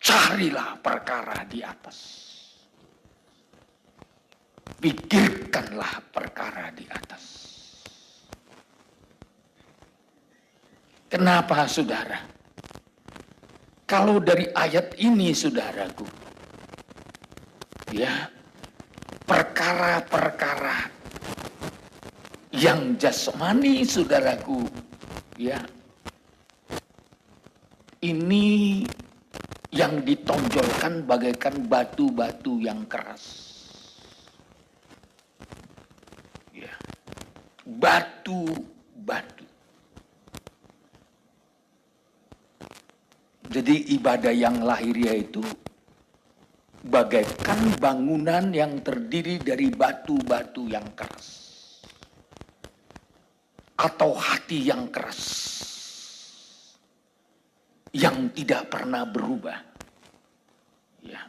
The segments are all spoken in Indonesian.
Carilah perkara di atas. Pikirkanlah perkara di atas. Kenapa, saudara? Kalau dari ayat ini, saudaraku, ya, perkara-perkara yang jasmani, saudaraku, ya, ini yang ditonjolkan bagaikan batu-batu yang keras. Ya, batu-batu. Jadi ibadah yang lahiriah itu bagaikan bangunan yang terdiri dari batu-batu yang keras. Atau hati yang keras. Yang tidak pernah berubah. Ya.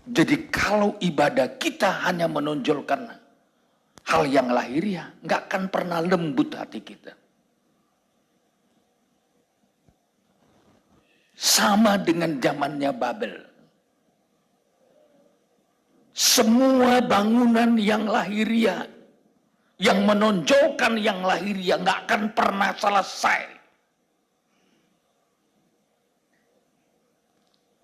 Jadi kalau ibadah kita hanya menonjolkan hal yang lahiriah, nggak akan pernah lembut hati kita. Sama dengan zamannya Babel. Semua bangunan yang lahiriah, yang menonjolkan yang lahiriah, nggak akan pernah selesai.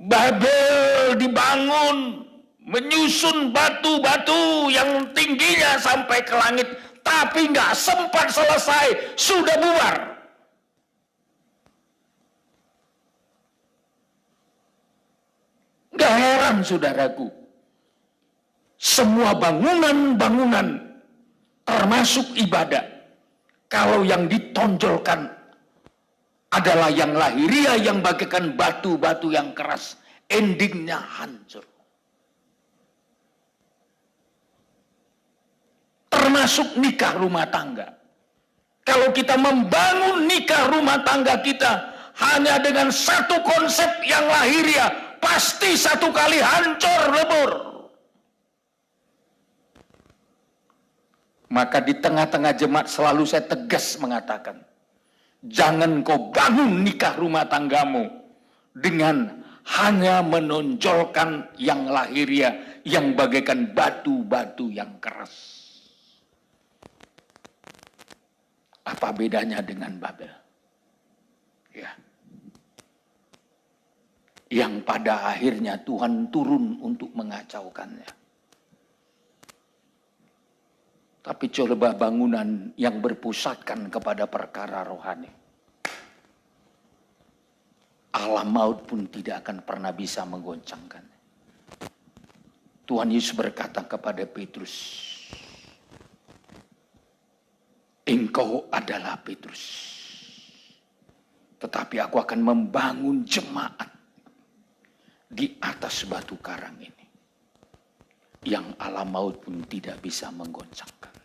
Babel dibangun, menyusun batu-batu yang tingginya sampai ke langit, tapi nggak sempat selesai, sudah bubar. Gak heran, saudaraku, semua bangunan-bangunan termasuk ibadah, kalau yang ditonjolkan adalah yang lahiriah, yang bagaikan batu-batu yang keras, endingnya hancur. Termasuk nikah rumah tangga. Kalau kita membangun nikah rumah tangga kita hanya dengan satu konsep yang lahiriah, pasti satu kali hancur lebur. Maka di tengah-tengah jemaat selalu saya tegas mengatakan, jangan kau bangun nikah rumah tanggamu dengan hanya menonjolkan yang lahiriah, yang bagaikan batu-batu yang keras. Apa bedanya dengan Babel? Ya. Yang pada akhirnya Tuhan turun untuk mengacaukannya. Tapi coba bangunan yang berpusatkan kepada perkara rohani. Alam maut pun tidak akan pernah bisa menggoncangkan. Tuhan Yesus berkata kepada Petrus, engkau adalah Petrus, tetapi aku akan membangun jemaat di atas batu karang ini, yang alam maut pun tidak bisa menggoncangkan.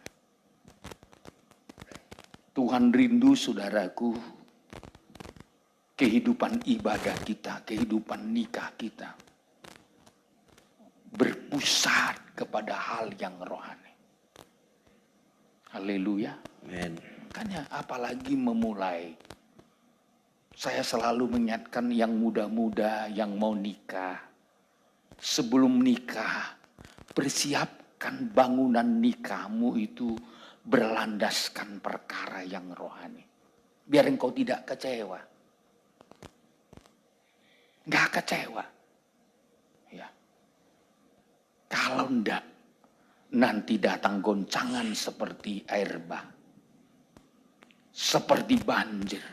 Tuhan rindu, saudaraku, kehidupan ibadah kita, kehidupan nikah kita berpusat kepada hal yang rohani. Haleluya. Amen. Makanya apalagi memulai. Saya selalu mengingatkan yang muda-muda yang mau nikah. Sebelum nikah, persiapkan bangunan nikahmu itu berlandaskan perkara yang rohani. Biar engkau tidak kecewa. Nggak kecewa. Ya. Kalau enggak, nanti datang goncangan seperti air bah. Seperti banjir.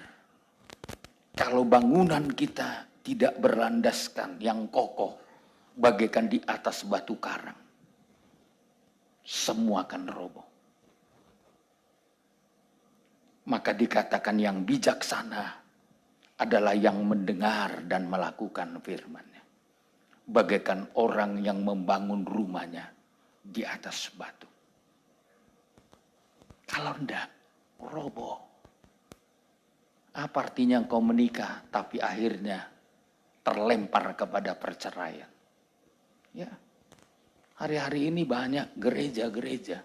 Kalau bangunan kita tidak berlandaskan yang kokoh, bagaikan di atas batu karang, semua akan roboh. Maka dikatakan yang bijaksana adalah yang mendengar dan melakukan firman-Nya. Bagaikan orang yang membangun rumahnya di atas batu. Kalau enggak, roboh. Apa artinya engkau menikah tapi akhirnya terlempar kepada perceraian? Ya, hari-hari ini banyak gereja-gereja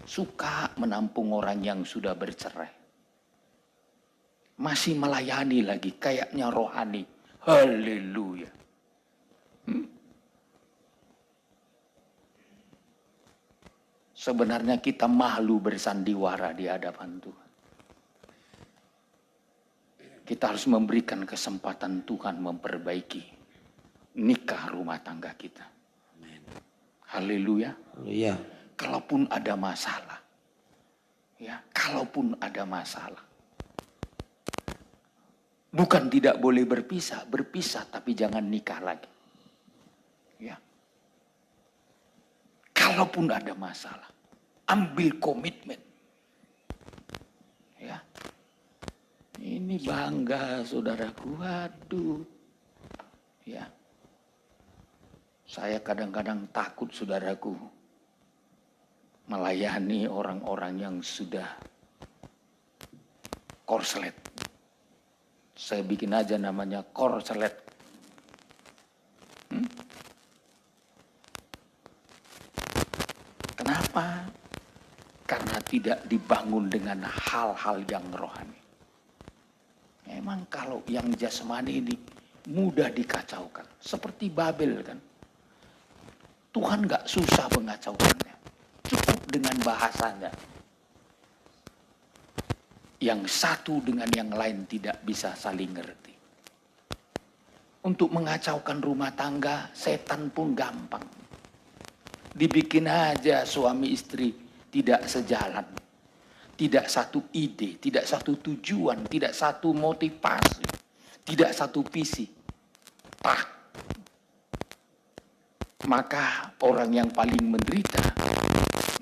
suka menampung orang yang sudah bercerai. masih melayani lagi, kayaknya rohani. Haleluya. Sebenarnya kita malu bersandiwara di hadapan Tuhan. Kita harus memberikan kesempatan Tuhan memperbaiki nikah rumah tangga kita. Haleluya. Iya. Kalaupun ada masalah, ya, kalaupun ada masalah, bukan tidak boleh berpisah tapi jangan nikah lagi. Ya. Kalaupun ada masalah, ambil komitmen. Ya. Ini bangga saudaraku, waduh. Ya. Saya kadang-kadang takut saudaraku melayani orang-orang yang sudah korslet. Saya bikin aja namanya korslet. Kenapa? Karena tidak dibangun dengan hal-hal yang rohani. Memang kalau yang jasmani ini mudah dikacaukan. Seperti Babel kan. Tuhan gak susah mengacaukannya. Cukup dengan bahasanya. Yang satu dengan yang lain tidak bisa saling ngerti. Untuk mengacaukan rumah tangga, setan pun gampang. Dibikin aja suami istri tidak sejalan. Tidak satu ide, tidak satu tujuan, tidak satu motivasi, tidak satu visi. Maka orang yang paling menderita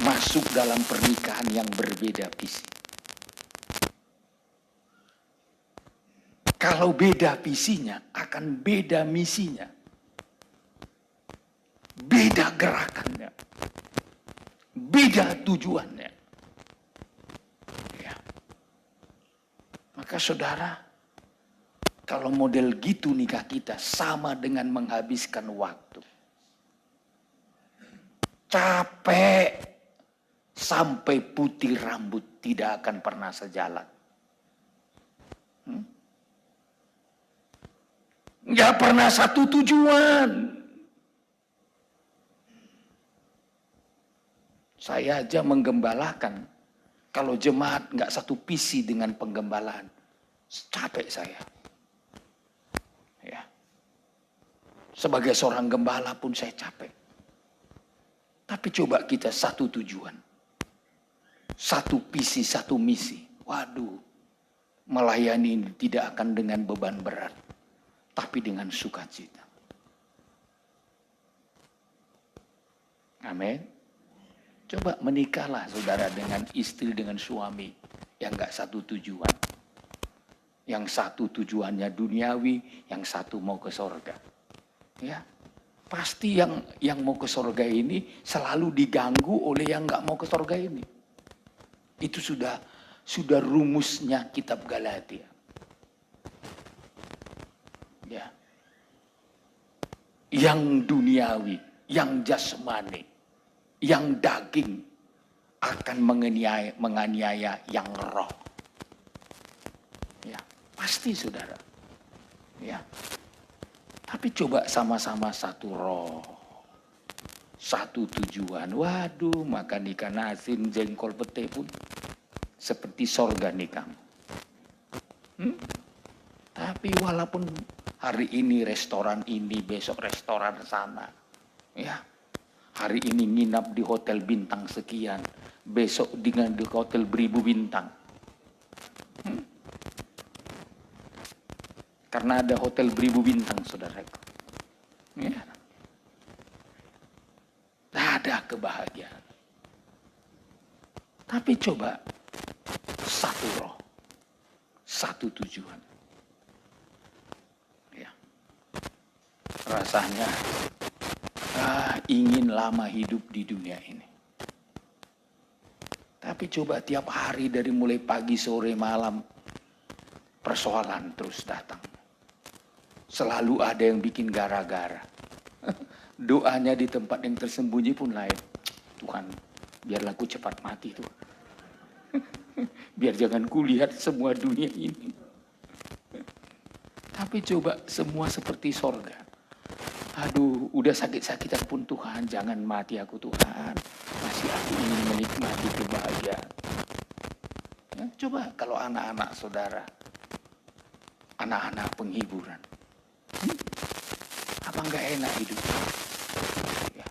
masuk dalam pernikahan yang berbeda visi. Kalau beda visinya, akan beda misinya. Beda gerakannya. Beda tujuannya. Ya. Maka saudara, kalau model gitu nikah kita sama dengan menghabiskan waktu. Capek sampai putih rambut tidak akan pernah sejalan. Nggak pernah satu tujuan. Saya aja menggembalakan. Kalau jemaat nggak satu visi dengan penggembalaan, capek saya. Ya. Sebagai seorang gembala pun saya capek. Tapi coba kita satu tujuan. Satu visi, satu misi. Waduh, melayani ini tidak akan dengan beban berat. Tapi dengan sukacita. Amin. Coba menikahlah saudara dengan istri, dengan suami. Yang gak satu tujuan. Yang satu tujuannya duniawi, yang satu mau ke sorga. Ya. Pasti yang mau ke sorga ini selalu diganggu oleh yang gak mau ke sorga ini. Itu sudah rumusnya kitab Galatia. Ya. Yang duniawi, yang jasmani, yang daging akan menganiaya yang roh. Ya, pasti saudara. Ya. Tapi coba sama-sama satu roh. Satu tujuan. Waduh, makan ikan asin, jengkol pete pun seperti sorga nikahmu. Tapi walaupun hari ini restoran ini, besok restoran sana. Ya. Hari ini nginap di hotel bintang sekian. Besok di hotel beribu bintang. Karena ada hotel beribu bintang, saudaraku. Ya. Ada kebahagiaan. Tapi coba satu roh, satu tujuan. Ya. Rasanya ingin lama hidup di dunia ini. Tapi coba tiap hari dari mulai pagi, sore, malam, persoalan terus datang. Selalu ada yang bikin gara-gara. Doanya di tempat yang tersembunyi pun lain. Tuhan, biarlah aku cepat mati Tuhan. Biar jangan kulihat semua dunia ini. Tapi coba semua seperti sorga. Aduh, udah sakit-sakitan pun Tuhan, jangan mati aku Tuhan. Masih aku ingin menikmati kebahagiaan. Ya, coba kalau anak-anak saudara, anak-anak penghiburan. Apa enggak enak hidup? Ya.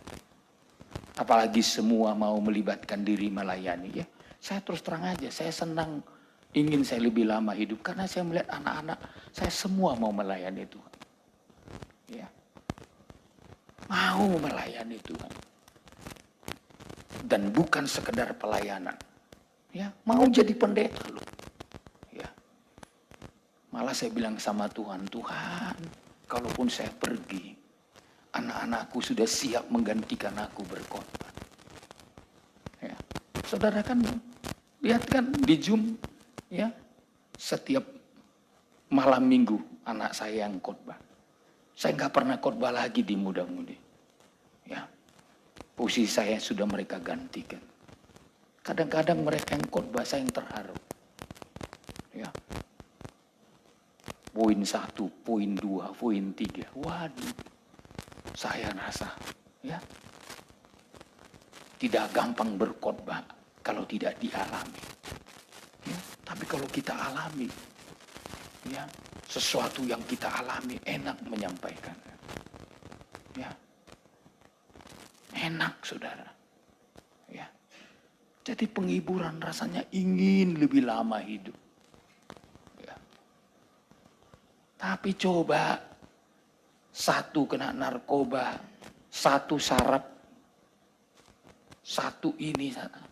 Apalagi semua mau melibatkan diri melayani ya. Saya terus terang aja, saya senang ingin saya lebih lama hidup karena saya melihat anak-anak saya semua mau melayani Tuhan. Ya. Mau melayani Tuhan. Dan bukan sekedar pelayanan. Ya, mau jadi pendeta loh. Ya. Malah saya bilang sama Tuhan, Tuhan, kalaupun saya pergi, anak-anakku sudah siap menggantikan aku berkhotbah. Ya. Saudara kan lihat kan di Zoom, ya, setiap malam minggu anak saya yang khotbah. Saya nggak pernah khotbah lagi di muda-mudi. Ya, posisi saya sudah mereka gantikan. Kadang-kadang mereka yang khotbah saya yang terharu. Ya. Poin 1, poin 2, poin 3. Waduh. Saya rasa ya tidak gampang berkhotbah kalau tidak dialami. Ya, tapi kalau kita alami, ya, sesuatu yang kita alami enak menyampaikan. Ya. Enak, saudara. Ya. Jadi penghiburan rasanya ingin lebih lama hidup. Ya. Tapi coba, satu kena narkoba, satu sarap, satu ini sana.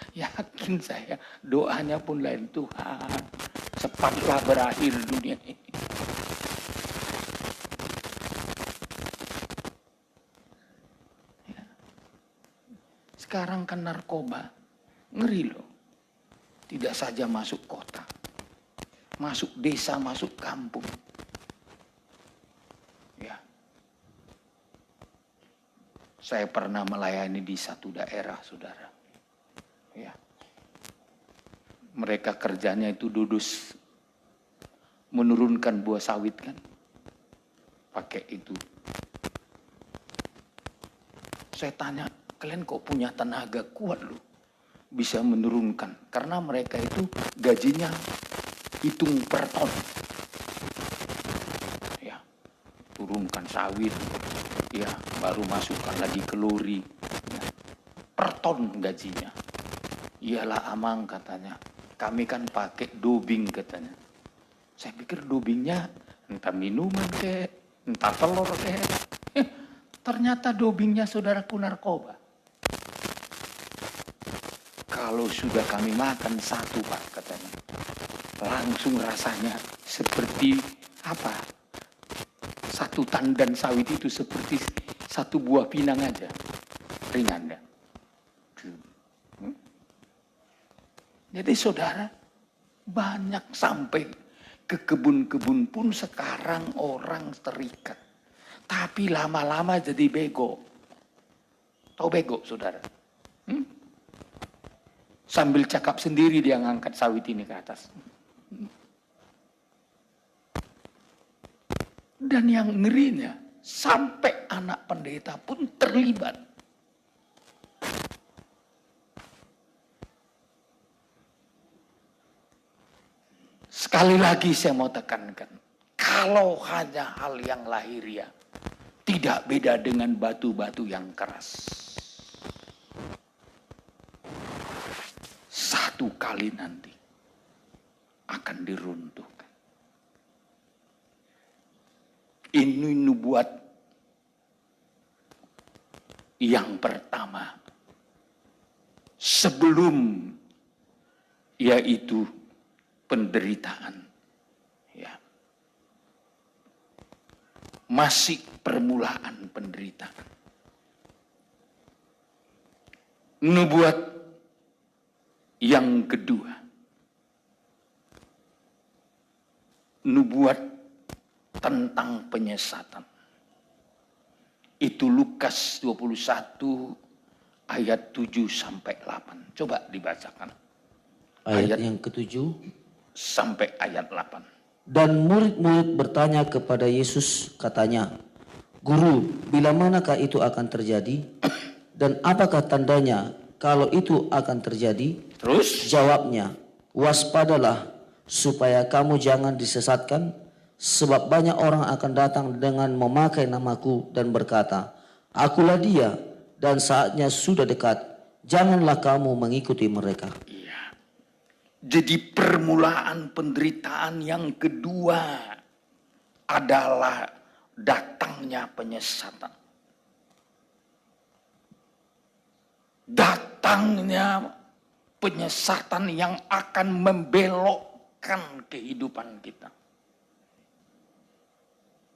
Yakin saya, doanya pun lain, Tuhan, cepatlah berakhir dunia ini. Ya. Sekarang kan narkoba, ngeri loh. Tidak saja masuk kota, masuk desa, masuk kampung. Ya. Saya pernah melayani di satu daerah, saudara. Ya. Mereka kerjanya itu dudus menurunkan buah sawit kan, pakai itu. Saya tanya, kalian kok punya tenaga kuat loh, bisa menurunkan? Karena mereka itu gajinya hitung per ton. Ya, turunkan sawit, ya, baru masukkan lagi ke lori, ya, per ton gajinya. Iyalah Amang katanya, kami kan pakai dobing katanya. Saya pikir dobingnya entah minuman kek, entah telur kek. Ternyata dobingnya saudaraku narkoba. Kalau sudah kami makan satu Pak katanya, langsung rasanya seperti apa? Satu tandan sawit itu seperti satu buah pinang aja, ringan ya. Jadi saudara, banyak sampai ke kebun-kebun pun sekarang orang terikat. Tapi lama-lama jadi bego. Tahu bego saudara? Sambil cakap sendiri dia ngangkat sawit ini ke atas. Dan yang ngerinya, sampai anak pendeta pun terlibat. Sekali lagi saya mau tekankan, kalau hanya hal yang lahiriah, tidak beda dengan batu-batu yang keras. Satu kali nanti akan diruntuhkan. Ini nubuat yang pertama, sebelum yaitu penderitaan, ya, masih permulaan penderitaan. Nubuat yang kedua, nubuat tentang penyesatan. Itu Lukas 21 ayat 7 sampai 8. Coba dibacakan. Ayat yang ke-7 sampai ayat 8. Dan murid-murid bertanya kepada Yesus, katanya, Guru, bila manakah itu akan terjadi? Dan apakah tandanya kalau itu akan terjadi? Terus? Jawabnya, waspadalah supaya kamu jangan disesatkan, sebab banyak orang akan datang dengan memakai namaku dan berkata, Akulah dia, dan saatnya sudah dekat. Janganlah kamu mengikuti mereka. Iya. Jadi permulaan penderitaan yang kedua adalah datangnya penyesatan. Datangnya penyesatan yang akan membelokkan kehidupan kita.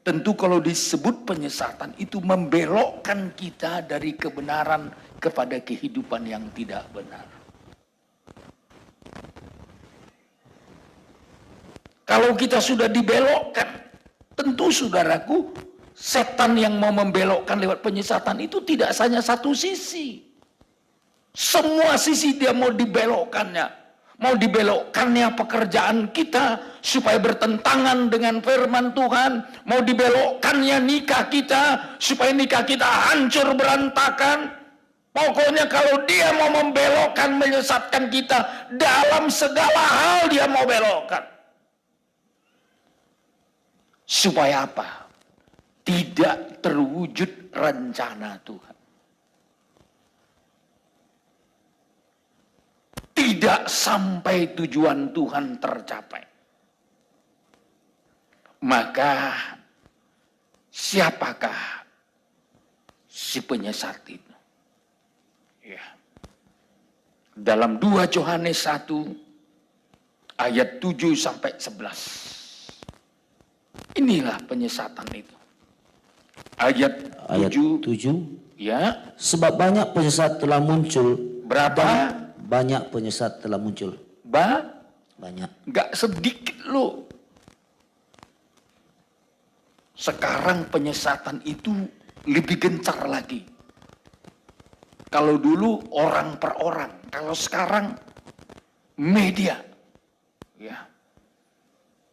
Tentu kalau disebut penyesatan itu membelokkan kita dari kebenaran kepada kehidupan yang tidak benar. Kalau kita sudah dibelokkan, tentu saudaraku, setan yang mau membelokkan lewat penyesatan itu tidak hanya satu sisi. Semua sisi dia mau dibelokkannya. Mau dibelokkannya pekerjaan kita supaya bertentangan dengan firman Tuhan. Mau dibelokkannya nikah kita supaya nikah kita hancur berantakan. Pokoknya kalau dia mau membelokkan, menyesatkan kita dalam segala hal dia mau belokkan. Supaya apa? Tidak terwujud rencana Tuhan. Tidak sampai tujuan Tuhan tercapai. Maka siapakah si penyesat itu? Ya. Dalam 2 Yohanes 1 ayat 7 sampai 11. Inilah penyesatan itu. Ayat 7. Ya. Sebab banyak penyesat telah muncul. Berapa? Banyak penyesat telah muncul. Banyak. Gak sedikit loh. Sekarang penyesatan itu lebih gencar lagi. Kalau dulu orang per orang, kalau sekarang media. Ya.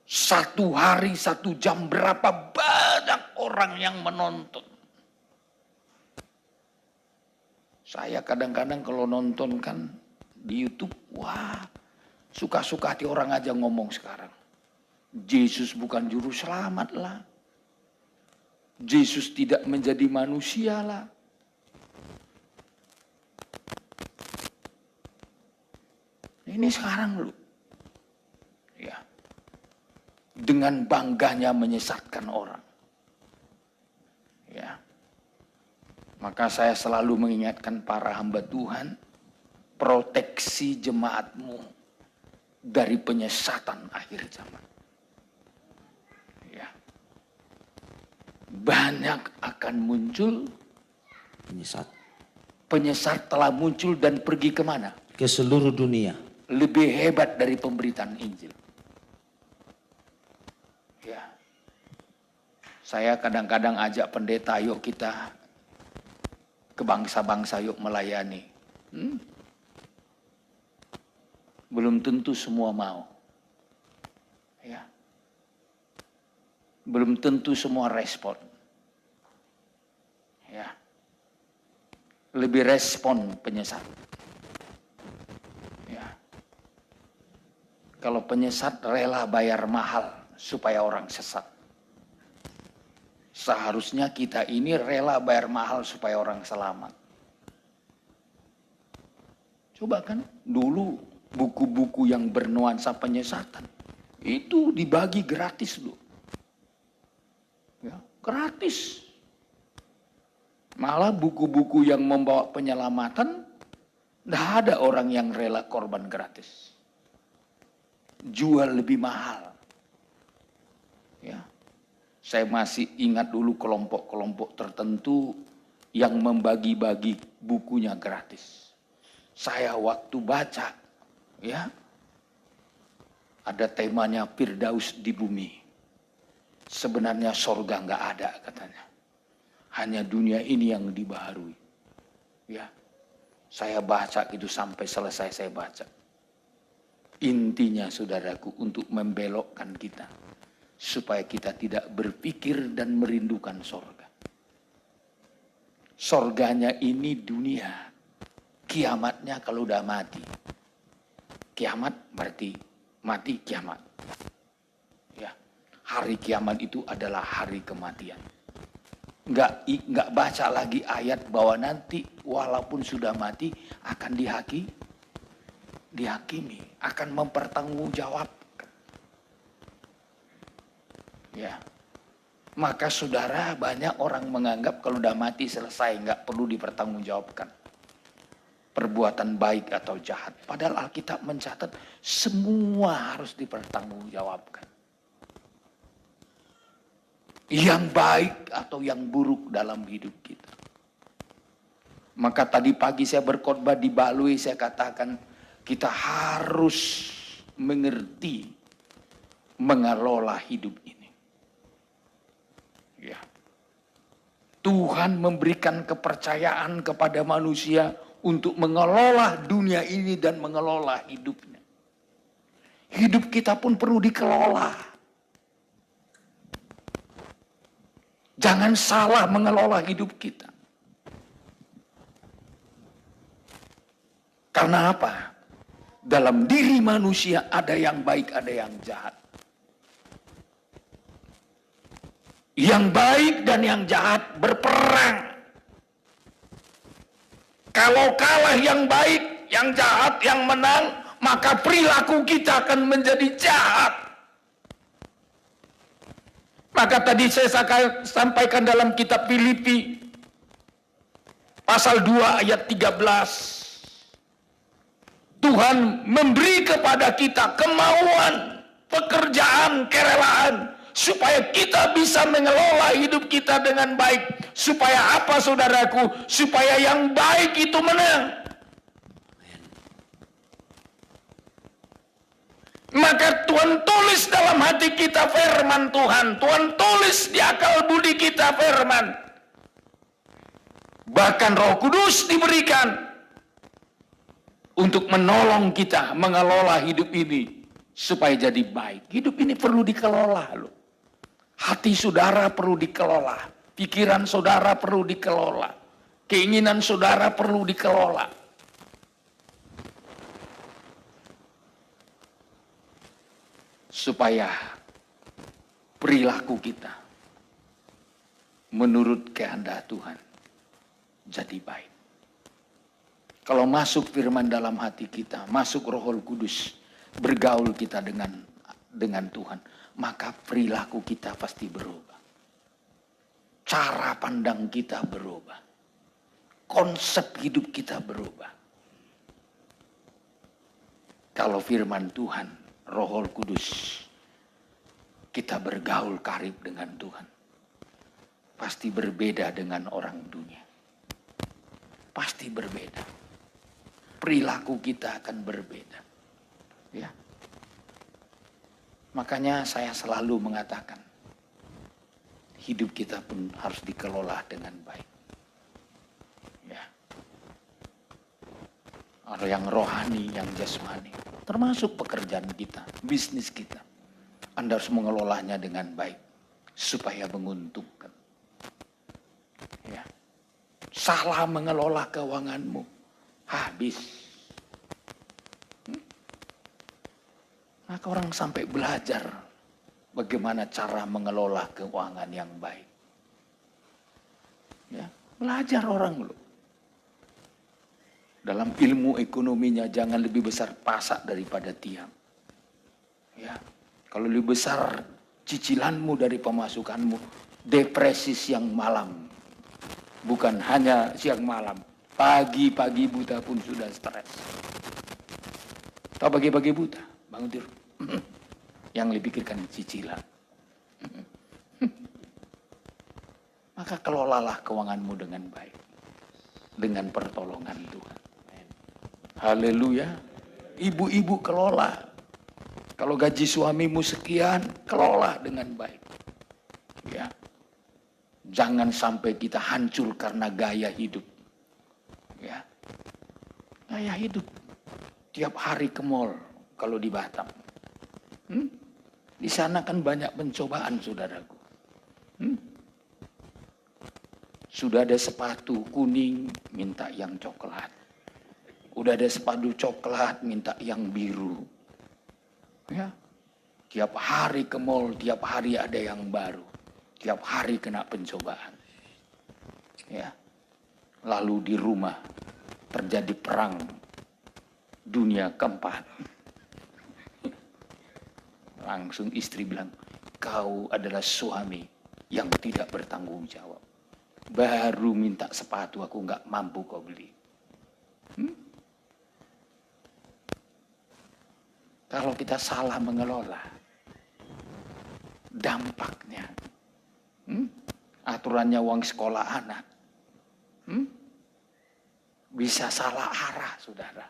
1 hari 1 jam berapa banyak orang yang menonton. Saya kadang-kadang kalau nonton kan di YouTube, wah, suka-suka hati orang aja ngomong sekarang. Yesus bukan juru selamat lah. Yesus tidak menjadi manusia lah. Ini sekarang loh. Ya. Dengan bangganya menyesatkan orang. Ya. Maka saya selalu mengingatkan para hamba Tuhan, proteksi jemaatmu dari penyesatan akhir zaman. Ya. Banyak akan muncul penyesat telah muncul dan pergi kemana? Ke seluruh dunia. Lebih hebat dari pemberitaan Injil. Ya. Saya kadang-kadang ajak pendeta, yuk kita ke bangsa-bangsa, yuk melayani. Belum tentu semua mau. Ya. Belum tentu semua respon. Ya. Lebih respon penyesat. Ya. Kalau penyesat rela bayar mahal supaya orang sesat. Seharusnya kita ini rela bayar mahal supaya orang selamat. Coba kan dulu buku-buku yang bernuansa penyesatan itu dibagi gratis loh. Ya, gratis. Malah buku-buku yang membawa penyelamatan, tidak ada orang yang rela korban gratis. Jual lebih mahal. Ya. Saya masih ingat dulu kelompok-kelompok tertentu yang membagi-bagi bukunya gratis. Saya waktu baca, ya, ada temanya Firdaus di bumi. Sebenarnya sorga nggak ada katanya. Hanya dunia ini yang dibaharui. Ya, saya baca itu sampai selesai saya baca. Intinya saudaraku untuk membelokkan kita. supaya kita tidak berpikir dan merindukan sorga. Sorganya ini dunia, kiamatnya kalau udah mati. Kiamat berarti mati kiamat. Ya, hari kiamat itu adalah hari kematian. Nggak baca lagi ayat bahwa nanti walaupun sudah mati akan dihakimi, akan mempertanggungjawabkan. Ya, maka saudara, banyak orang menganggap kalau udah mati selesai, nggak perlu dipertanggungjawabkan perbuatan baik atau jahat. Padahal Alkitab mencatat semua harus dipertanggungjawabkan. Yang baik atau yang buruk dalam hidup kita. Maka tadi pagi saya berkhotbah di Balui, saya katakan kita harus mengerti mengelola hidup ini. Ya. Tuhan memberikan kepercayaan kepada manusia untuk mengelola dunia ini dan mengelola hidupnya. Hidup kita pun perlu dikelola. Jangan salah mengelola hidup kita. Karena apa? Dalam diri manusia ada yang baik, ada yang jahat. Yang baik dan yang jahat berperang. Kalau kalah yang baik, yang jahat, yang menang, maka perilaku kita akan menjadi jahat. Maka tadi saya sampaikan dalam kitab Filipi, pasal 2 ayat 13. Tuhan memberi kepada kita kemauan, pekerjaan, kerelaan, supaya kita bisa mengelola hidup kita dengan baik. Supaya apa saudaraku? Supaya yang baik itu menang. Maka Tuhan tulis dalam hati kita firman Tuhan. Tuhan tulis di akal budi kita firman. Bahkan Roh Kudus diberikan untuk menolong kita mengelola hidup ini supaya jadi baik. Hidup ini perlu dikelola loh. Hati saudara perlu dikelola. Pikiran saudara perlu dikelola. Keinginan saudara perlu dikelola. Supaya perilaku kita menurut kehendak Tuhan jadi baik. Kalau masuk firman dalam hati kita, masuk Roh Kudus, bergaul kita dengan Tuhan, maka perilaku kita pasti berubah. Cara pandang kita berubah. Konsep hidup kita berubah. Kalau firman Tuhan, Roh Kudus, kita bergaul karib dengan Tuhan, pasti berbeda dengan orang dunia. Pasti berbeda. Perilaku kita akan berbeda. Ya. Makanya saya selalu mengatakan, hidup kita pun harus dikelola dengan baik. Ya. Ada yang rohani, yang jasmani, termasuk pekerjaan kita, bisnis kita. Anda harus mengelolanya dengan baik, supaya menguntungkan. Ya. Salah mengelola keuanganmu, habis. Maka orang sampai belajar bagaimana cara mengelola keuangan yang baik. Ya, belajar orang loh. Dalam ilmu ekonominya jangan lebih besar pasak daripada tiang. Ya, kalau lebih besar cicilanmu dari pemasukanmu, depresi siang malam. Bukan hanya siang malam, pagi-pagi buta pun sudah stres. Tahu pagi-pagi buta, bangun tidur. Yang dipikirkan cicilan. Maka kelolalah keuanganmu dengan baik. Dengan pertolongan Tuhan. Haleluya. Ibu-ibu kelola. Kalau gaji suamimu sekian, kelola dengan baik. Ya. Jangan sampai kita hancur karena gaya hidup. Ya. Gaya hidup. Tiap hari ke mall kalau di Batam. Di sana kan banyak pencobaan, saudaraku. Sudah ada sepatu kuning, minta yang coklat. Udah ada sepatu coklat, minta yang biru. Ya, tiap hari ke mall, tiap hari ada yang baru. Tiap hari kena pencobaan. Ya, lalu di rumah terjadi perang dunia keempat. Langsung istri bilang, kau adalah suami yang tidak bertanggung jawab. Baru minta sepatu aku nggak mampu kau beli. Kalau kita salah mengelola, dampaknya, aturannya uang sekolah anak, bisa salah arah, saudara.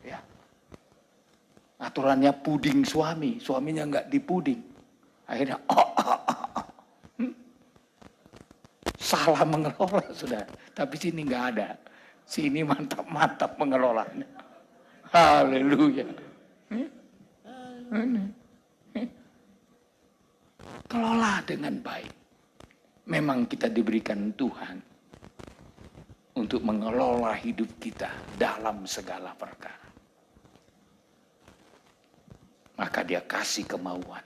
Ya. Aturannya puding suami, suaminya nggak dipuding. Akhirnya, salah mengelola, saudara. Tapi sini nggak ada. Sini mantap-mantap mengelolanya. Haleluya. Kelola dengan baik. Memang kita diberikan Tuhan untuk mengelola hidup kita dalam segala perkara. Maka dia kasih kemauan.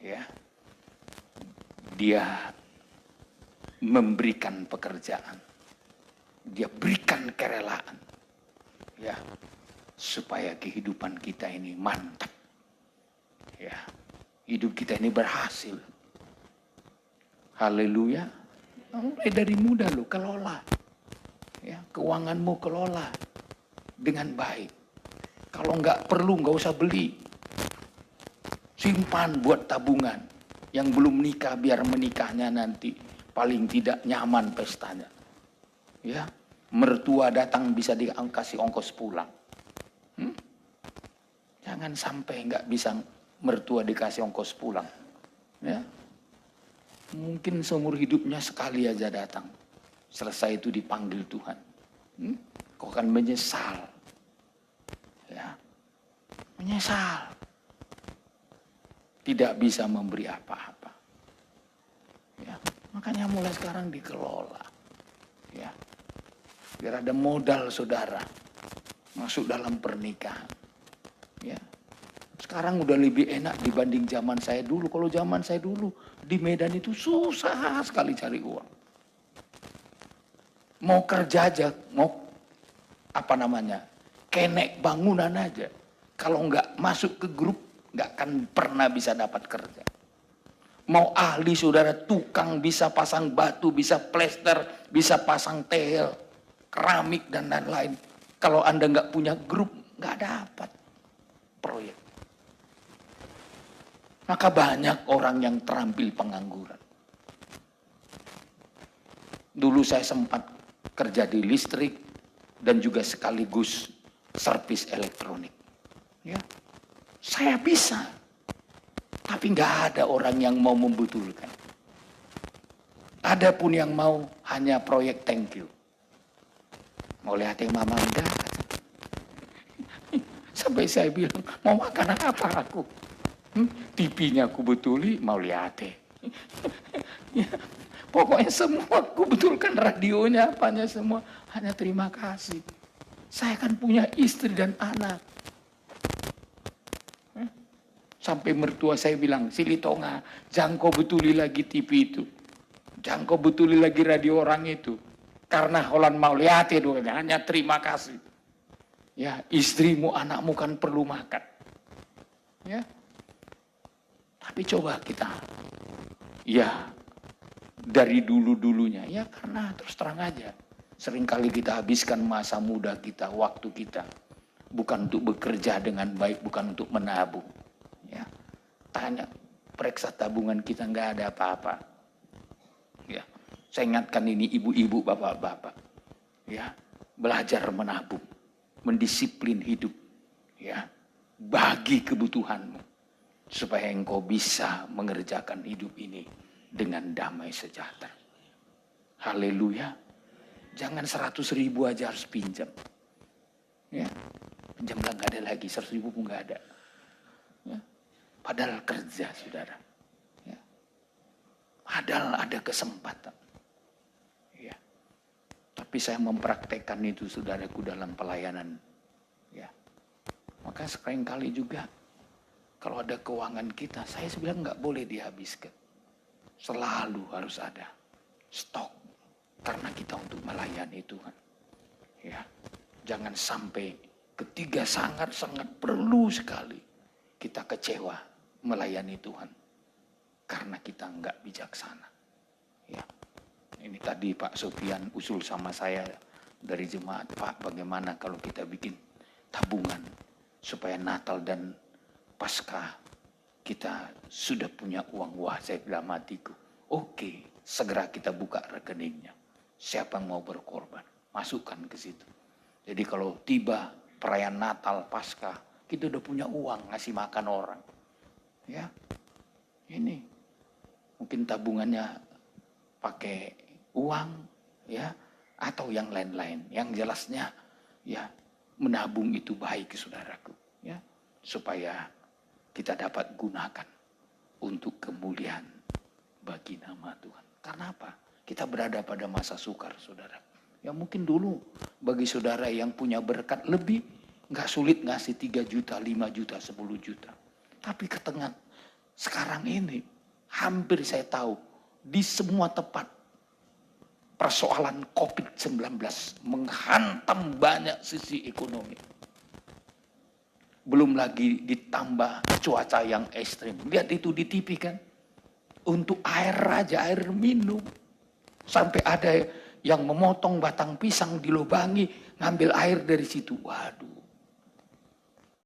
Ya. Dia memberikan pekerjaan. Dia berikan kerelaan. Ya. Supaya kehidupan kita ini mantap. Ya. Hidup kita ini berhasil. Haleluya. Mulai dari muda lo kelola. Ya, keuanganmu kelola dengan baik. Kalau nggak perlu nggak usah beli. Simpan buat tabungan. Yang belum nikah biar menikahnya nanti paling tidak nyaman pestanya. Ya, mertua datang bisa dikasih ongkos pulang. Jangan sampai nggak bisa mertua dikasih ongkos pulang. Ya, mungkin seumur hidupnya sekali aja datang. Selesai itu dipanggil Tuhan. Kau akan menyesal. Ya, menyesal. Tidak bisa memberi apa-apa. Ya, makanya mulai sekarang dikelola. Ya, biar ada modal saudara masuk dalam pernikahan. Ya, sekarang udah lebih enak dibanding zaman saya dulu. Kalau zaman saya dulu di Medan itu susah sekali cari uang. Mau kerja aja, mau kenek bangunan aja. Kalau nggak masuk ke grup, nggak akan pernah bisa dapat kerja. Mau ahli saudara, tukang bisa pasang batu, bisa plester, bisa pasang tehel, keramik dan lain-lain. Kalau Anda nggak punya grup, nggak dapat proyek. Maka banyak orang yang terampil pengangguran. Dulu saya sempat kerja di listrik dan juga sekaligus servis elektronik. Ya, saya bisa, tapi nggak ada orang yang mau membetulkan. Ada pun yang mau hanya proyek thank you. Mau lihat yang mama enggak? Sampai saya bilang, mau makan apa aku? TV-nya aku betuli, mau lihat ya, pokoknya semua aku betulkan, radionya, apanya semua. Hanya terima kasih. Saya kan punya istri dan anak. Sampai mertua saya bilang, Silitonga, jangan kau betuli lagi TV itu. Jangan kau betuli lagi radio orang itu. Karena Holland mau lihat itu, hanya terima kasih. Ya, istrimu, anakmu kan perlu makan. Ya. Tapi coba kita, ya, dari dulu-dulunya, ya karena terus terang aja. Seringkali kita habiskan masa muda kita, waktu kita. Bukan untuk bekerja dengan baik, bukan untuk menabung. Ya, tanya, periksa tabungan kita nggak ada apa-apa. Ya, saya ingatkan ini ibu-ibu, bapak-bapak. Ya, belajar menabung, mendisiplin hidup. Ya, bagi kebutuhanmu. Supaya engkau bisa mengerjakan hidup ini dengan damai sejahtera. Haleluya. Jangan 100.000 aja harus pinjam. Ya, pinjam nggak ada lagi, 100.000 pun nggak ada. Ya. Padahal kerja, saudara. Ya. Padahal ada kesempatan. Ya. Tapi saya mempraktekkan itu, saudaraku, dalam pelayanan. Ya. Maka seringkali juga kalau ada keuangan kita, saya bilang nggak boleh dihabiskan. Selalu harus ada stok. Karena kita untuk melayani Tuhan. Ya. Jangan sampai ketika sangat-sangat perlu sekali kita kecewa melayani Tuhan. Karena kita nggak bijaksana. Ya. Ini tadi Pak Sofian usul sama saya dari jemaat, Pak, bagaimana kalau kita bikin tabungan supaya Natal dan Paskah kita sudah punya uang. Wah, saya bilang matiku. Oke, segera kita buka rekeningnya. Siapa yang mau berkorban, masukkan ke situ. Jadi kalau tiba perayaan Natal, Paskah, kita udah punya uang ngasih makan orang. Ya, ini mungkin tabungannya pakai uang, ya, atau yang lain-lain. Yang jelasnya, ya, menabung itu baik, saudaraku, ya, supaya kita dapat gunakan untuk kemuliaan bagi nama Tuhan. Karena apa? Kita berada pada masa sukar, saudara. Ya mungkin dulu bagi saudara yang punya berkat lebih, nggak sulit ngasih 3 juta, 5 juta, 10 juta. Tapi ke tengah sekarang ini, hampir saya tahu, di semua tempat persoalan COVID-19 menghantam banyak sisi ekonomi. Belum lagi ditambah cuaca yang ekstrim. Lihat itu di TV kan. Untuk air aja, air minum. Sampai ada yang memotong batang pisang dilubangi, ngambil air dari situ. Waduh,